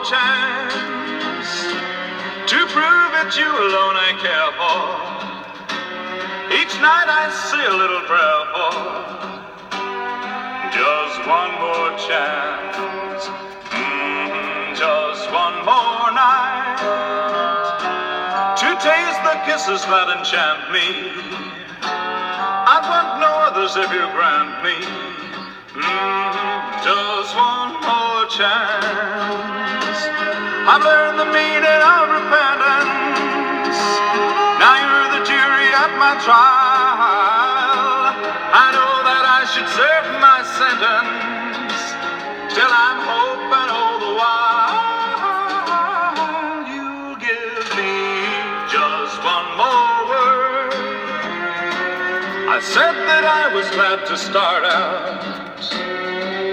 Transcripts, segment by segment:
chance to prove it's you alone I care for. Each night I say a little prayer for just one more chance, just one more night to taste the kisses that enchant me. I want no others if you grant me just one more chance. I've learned the meaning of repentance. Now you're the jury at my trial. I know that I should serve my sentence. Still I'm hoping all the while you'll give me just one more word. I said that I was glad to start out,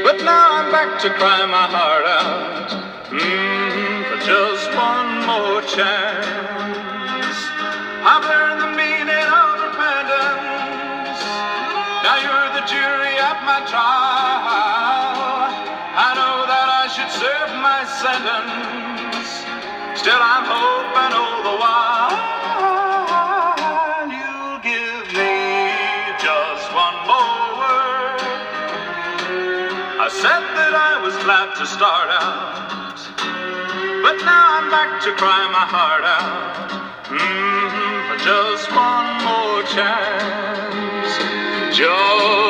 but now I'm back to cry my heart out for just one more chance. I've learned the meaning of repentance. Now you're the jury at my trial. I know that I should serve my sentence. Still I'm hoping all the while you'll give me just one more word. I said that I was glad to start out, but now I'm back to cry my heart out for just one more chance. Just